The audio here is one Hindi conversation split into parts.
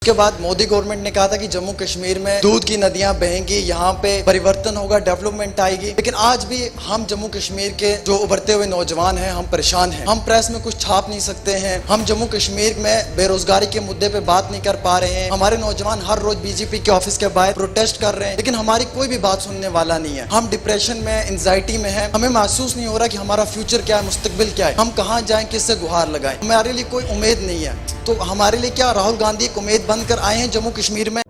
उसके बाद मोदी गवर्नमेंट ने कहा था कि जम्मू कश्मीर में दूध की नदियां बहेंगी, यहाँ पे परिवर्तन होगा, डेवलपमेंट आएगी। लेकिन आज भी हम जम्मू कश्मीर के जो उभरते हुए नौजवान हैं, हम परेशान हैं। हम प्रेस में कुछ छाप नहीं सकते हैं। हम जम्मू कश्मीर में बेरोजगारी के मुद्दे पे बात नहीं कर पा रहे हैं। हमारे नौजवान हर रोज बीजेपी के ऑफिस के बाहर प्रोटेस्ट कर रहे हैं, लेकिन हमारी कोई भी बात सुनने वाला नहीं है। हम डिप्रेशन में, एंजाइटी में है। हमें महसूस नहीं हो रहा कि हमारा फ्यूचर क्या है, मुस्तकबिल क्या है, हम कहाँ जाएं, किससे गुहार लगाएं। हमारे लिए कोई उम्मीद नहीं है। तो हमारे लिए क्या राहुल गांधी एक उम्मीद बनकर आए हैं जम्मू कश्मीर में?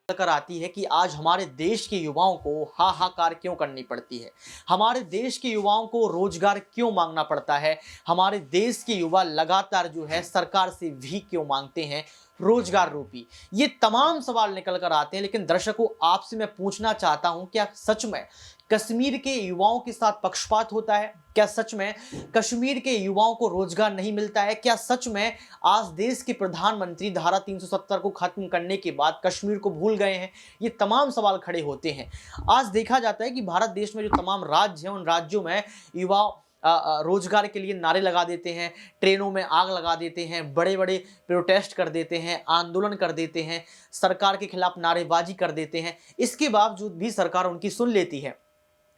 कर आती है कि आज हमारे देश के युवाओं को हाहाकार क्यों करनी पड़ती है, हमारे देश के युवाओं को रोजगार क्यों मांगना पड़ता है, हमारे देश के युवा लगातार जो है सरकार से भीख क्यों मांगते हैं, रोजगार रूपी। ये तमाम सवाल निकल कर आते हैं। लेकिन दर्शकों, आपसे मैं पूछना चाहता हूं, क्या सच में कश्मीर के युवाओं के साथ पक्षपात होता है? क्या सच में कश्मीर के युवाओं को रोजगार नहीं मिलता है? क्या सच में आज देश के प्रधानमंत्री धारा 370 को खत्म करने के बाद कश्मीर को भूल गए हैं? ये तमाम सवाल खड़े होते हैं। आज देखा जाता है कि भारत देश में जो तमाम राज्य हैं, उन राज्यों में युवा रोजगार के लिए नारे लगा देते हैं, ट्रेनों में आग लगा देते हैं, बड़े बड़े प्रोटेस्ट कर देते हैं, आंदोलन कर देते हैं, सरकार के खिलाफ नारेबाजी कर देते हैं। इसके बावजूद भी सरकार उनकी सुन लेती है,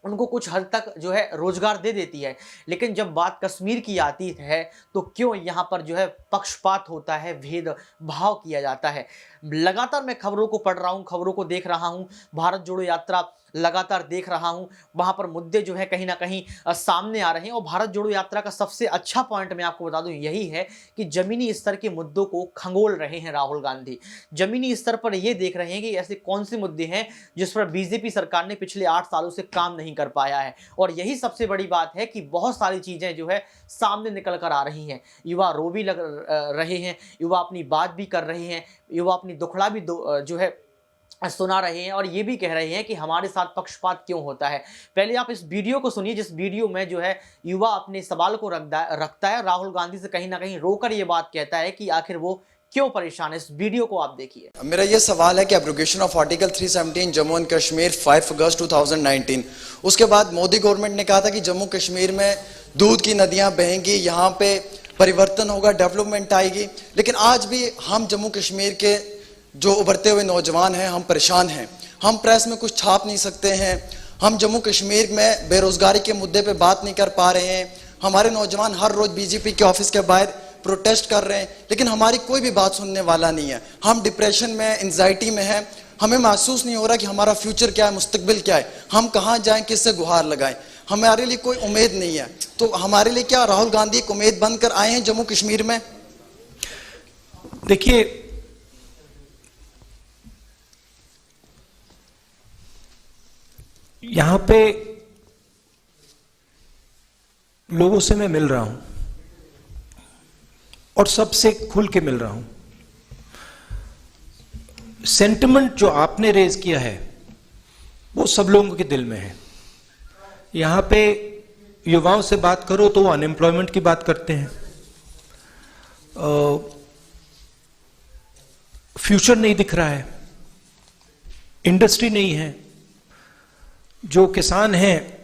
उनको कुछ हद तक जो है रोजगार दे देती है। लेकिन जब बात कश्मीर की आती है तो क्यों यहाँ पर जो है पक्षपात होता है, भेदभाव किया जाता है? लगातार मैं खबरों को पढ़ रहा हूँ, खबरों को देख रहा हूँ, भारत जोड़ो यात्रा लगातार देख रहा हूँ, वहाँ पर मुद्दे जो है कहीं ना कहीं सामने आ रहे हैं। और भारत जोड़ो यात्रा का सबसे अच्छा पॉइंट मैं आपको बता दूं यही है कि जमीनी स्तर के मुद्दों को खंगोल रहे हैं राहुल गांधी। जमीनी स्तर पर ये देख रहे हैं कि ऐसे कौन से मुद्दे हैं जिस पर बीजेपी सरकार ने पिछले 8 सालों से काम नहीं कर पाया है। और यही सबसे बड़ी बात है कि बहुत सारी चीजें जो है सामने निकल कर आ रही हैं। युवा रो भी लग रहे हैं, युवा अपनी बात भी कर रहे हैं, युवा अपनी दुखड़ा भी जो है सुना रहे हैं और ये भी कह रहे हैं कि हमारे साथ पक्षपात क्यों होता है। पहले आप इस वीडियो को सुनिए, जिस वीडियो में जो है युवा अपने सवाल को रखता है, राहुल गांधी से कहीं ना कहीं रोकर ये बात कहता है कि आखिर वो क्यों परेशान है। इस वीडियो को आप देखिए। मेरा ये सवाल है कि abrogation of article 317 Jammu and Kashmir 5 अगस्त 2019, उसके बाद मोदी गवर्नमेंट ने कहा था कि जम्मू कश्मीर में दूध की नदियां बहेंगी, यहाँ पे परिवर्तन होगा, डेवलपमेंट आएगी। लेकिन आज भी हम जम्मू कश्मीर के जो उभरते हुए नौजवान हैं, हम परेशान हैं। हम प्रेस में कुछ छाप नहीं सकते हैं। हम जम्मू कश्मीर में बेरोजगारी के मुद्दे पे बात नहीं कर पा रहे हैं। हमारे नौजवान हर रोज बीजेपी के ऑफिस के बाहर प्रोटेस्ट कर रहे हैं, लेकिन हमारी कोई भी बात सुनने वाला नहीं है। हम डिप्रेशन में, एंजाइटी में हैं। हमें महसूस नहीं हो रहा कि हमारा फ्यूचर क्या है, मुस्तकबिल क्या है, हम कहाँ जाएं, किससे गुहार लगाएं। हमारे लिए कोई उम्मीद नहीं है। तो हमारे लिए क्या राहुल गांधी एक उम्मीद बनकर आए हैं जम्मू कश्मीर में? देखिए, यहां पे लोगों से मैं मिल रहा हूं और सबसे खुल के मिल रहा हूं। सेंटिमेंट जो आपने रेज किया है वो सब लोगों के दिल में है। यहां पे युवाओं से बात करो तो वो अनएम्प्लॉयमेंट की बात करते हैं, फ्यूचर नहीं दिख रहा है, इंडस्ट्री नहीं है, जो किसान हैं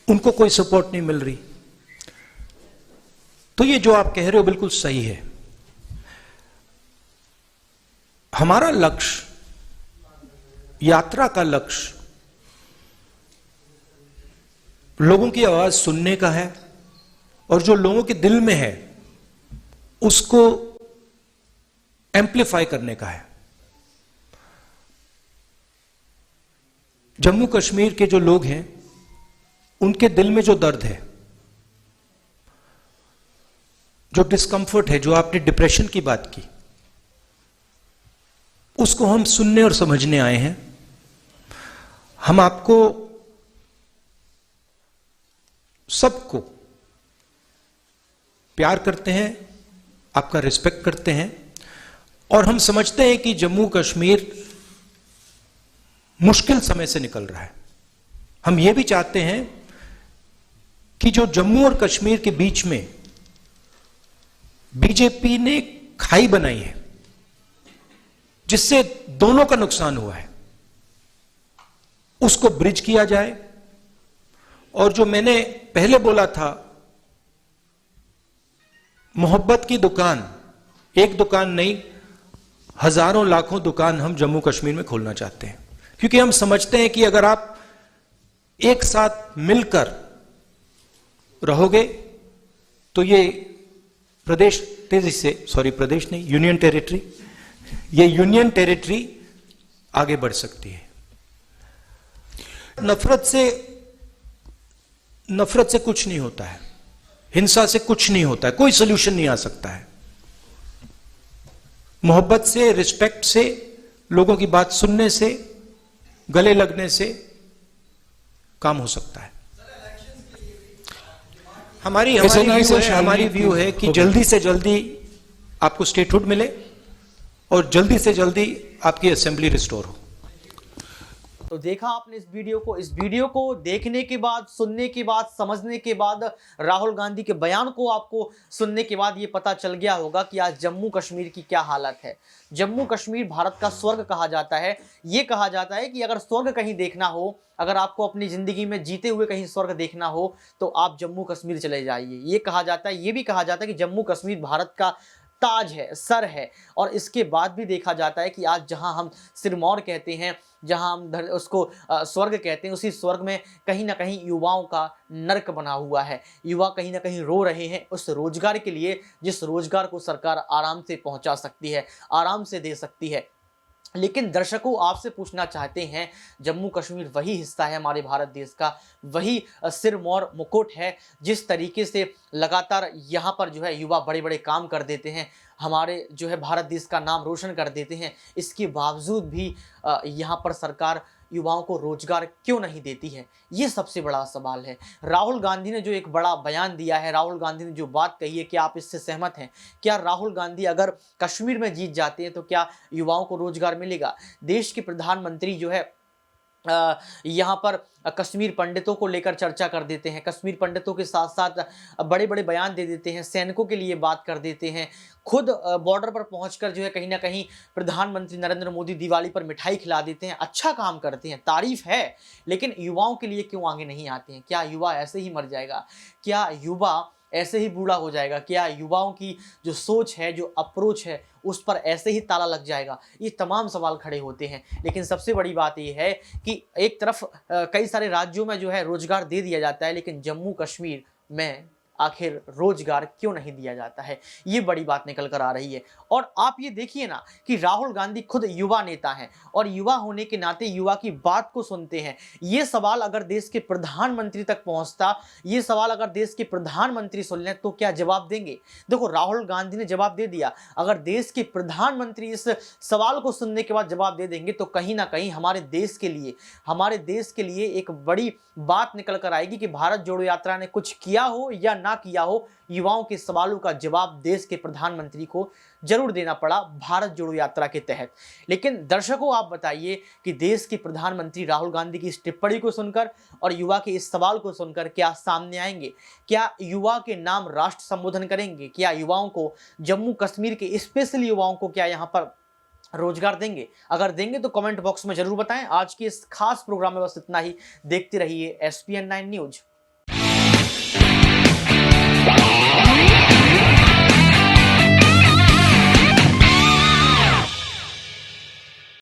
उनको कोई सपोर्ट नहीं मिल रही। तो ये जो आप कह रहे हो बिल्कुल सही है। हमारा लक्ष्य, यात्रा का लक्ष्य लोगों की आवाज सुनने का है और जो लोगों के दिल में है उसको एम्प्लीफाई करने का है। जम्मू कश्मीर के जो लोग हैं उनके दिल में जो दर्द है, जो डिस्कंफर्ट है, जो आपने डिप्रेशन की बात की, उसको हम सुनने और समझने आए हैं। हम आपको सबको प्यार करते हैं, आपका रिस्पेक्ट करते हैं और हम समझते हैं कि जम्मू कश्मीर मुश्किल समय से निकल रहा है। हम यह भी चाहते हैं कि जो जम्मू और कश्मीर के बीच में बीजेपी ने खाई बनाई है, जिससे दोनों का नुकसान हुआ है, उसको ब्रिज किया जाए। और जो मैंने पहले बोला था, मोहब्बत की दुकान, एक दुकान नहीं, हजारों लाखों दुकान हम जम्मू कश्मीर में खोलना चाहते हैं, क्योंकि हम समझते हैं कि अगर आप एक साथ मिलकर रहोगे तो ये प्रदेश तेजी से, सॉरी प्रदेश नहीं, यूनियन टेरिटरी, ये यूनियन टेरिटरी आगे बढ़ सकती है। नफरत से कुछ नहीं होता है, हिंसा से कुछ नहीं होता है, कोई सोल्यूशन नहीं आ सकता है। मोहब्बत से, रिस्पेक्ट से, लोगों की बात सुनने से, गले लगने से काम हो सकता है। हमारी व्यू है कि जल्दी से जल्दी आपको स्टेटहुड मिले और जल्दी से जल्दी आपकी असेंबली रिस्टोर हो। तो देखा आपने इस वीडियो को देखने के बाद, सुनने के बाद, समझने के बाद, राहुल गांधी के बयान को आपको सुनने के बाद ये पता चल गया होगा कि आज जम्मू कश्मीर की क्या हालत है। जम्मू कश्मीर भारत का स्वर्ग कहा जाता है। ये कहा जाता है कि अगर स्वर्ग कहीं देखना हो, अगर आपको अपनी जिंदगी में जीते हुए कहीं स्वर्ग देखना हो तो आप जम्मू कश्मीर चले जाइए। ये कहा जाता है, ये भी कहा जाता है कि जम्मू कश्मीर भारत का ताज है, सर है। और इसके बाद भी देखा जाता है कि आज जहां हम सिरमौर कहते हैं, जहां हम उसको स्वर्ग कहते हैं, उसी स्वर्ग में कहीं ना कहीं युवाओं का नर्क बना हुआ है। युवा कहीं ना कहीं रो रहे हैं उस रोजगार के लिए जिस रोजगार को सरकार आराम से पहुंचा सकती है, आराम से दे सकती है। लेकिन दर्शकों, आपसे पूछना चाहते हैं, जम्मू कश्मीर वही हिस्सा है हमारे भारत देश का, वही सिरमौर मुकुट है जिस तरीके से लगातार यहाँ पर जो है युवा बड़े बड़े काम कर देते हैं, हमारे जो है भारत देश का नाम रोशन कर देते हैं। इसके बावजूद भी यहाँ पर सरकार युवाओं को रोजगार क्यों नहीं देती है, ये सबसे बड़ा सवाल है। राहुल गांधी ने जो एक बड़ा बयान दिया है, राहुल गांधी ने जो बात कही है, क्या आप इससे सहमत हैं? क्या राहुल गांधी अगर कश्मीर में जीत जाते हैं तो क्या युवाओं को रोजगार मिलेगा? देश के प्रधानमंत्री जो है यहाँ पर कश्मीर पंडितों को लेकर चर्चा कर देते हैं, कश्मीर पंडितों के साथ साथ बड़े बड़े बयान दे देते हैं, सैनिकों के लिए बात कर देते हैं, खुद बॉर्डर पर पहुंचकर जो है कहीं ना कहीं प्रधानमंत्री नरेंद्र मोदी दिवाली पर मिठाई खिला देते हैं। अच्छा काम करते हैं, तारीफ है, लेकिन युवाओं के लिए क्यों आगे नहीं आते हैं? क्या युवा ऐसे ही मर जाएगा? क्या युवा ऐसे ही बूढ़ा हो जाएगा? क्या युवाओं की जो सोच है, जो अप्रोच है, उस पर ऐसे ही ताला लग जाएगा? ये तमाम सवाल खड़े होते हैं। लेकिन सबसे बड़ी बात ये है कि एक तरफ कई सारे राज्यों में जो है रोजगार दे दिया जाता है, लेकिन जम्मू कश्मीर में आखिर रोजगार क्यों नहीं दिया जाता है, ये बड़ी बात निकल कर आ रही है। और आप ये देखिए ना कि राहुल गांधी खुद युवा नेता हैं और युवा होने के नाते युवा की बात को सुनते हैं। ये सवाल अगर देश के प्रधानमंत्री तक पहुंचता, ये सवाल अगर देश के प्रधानमंत्री सुन लें तो क्या जवाब देंगे? देखो, राहुल गांधी ने जवाब दे दिया। अगर देश के प्रधानमंत्री इस सवाल को सुनने के बाद जवाब दे देंगे तो कहीं ना कहीं हमारे देश के लिए एक बड़ी बात निकल कर आएगी कि भारत जोड़ो यात्रा ने कुछ किया हो या ना किया हो, युवाओं के सवालों का जवाब देश के प्रधानमंत्री को जरूर देना पड़ा भारत जोड़ो यात्रा के तहत। लेकिन दर्शकों, आप बताइए कि देश के प्रधानमंत्री राहुल गांधी की इस टिप्पणी को सुनकर और युवा के इस सवाल को सुनकर क्या सामने आएंगे? क्या युवा के नाम राष्ट्र संबोधन करेंगे? क्या युवाओं को, जम्मू कश्मीर के स्पेशल युवाओं को क्या यहाँ पर रोजगार देंगे? अगर देंगे तो कमेंट बॉक्स में जरूर बताएं। आज के इस खास प्रोग्राम में बस इतना ही। देखते रहिए SPN9 न्यूज।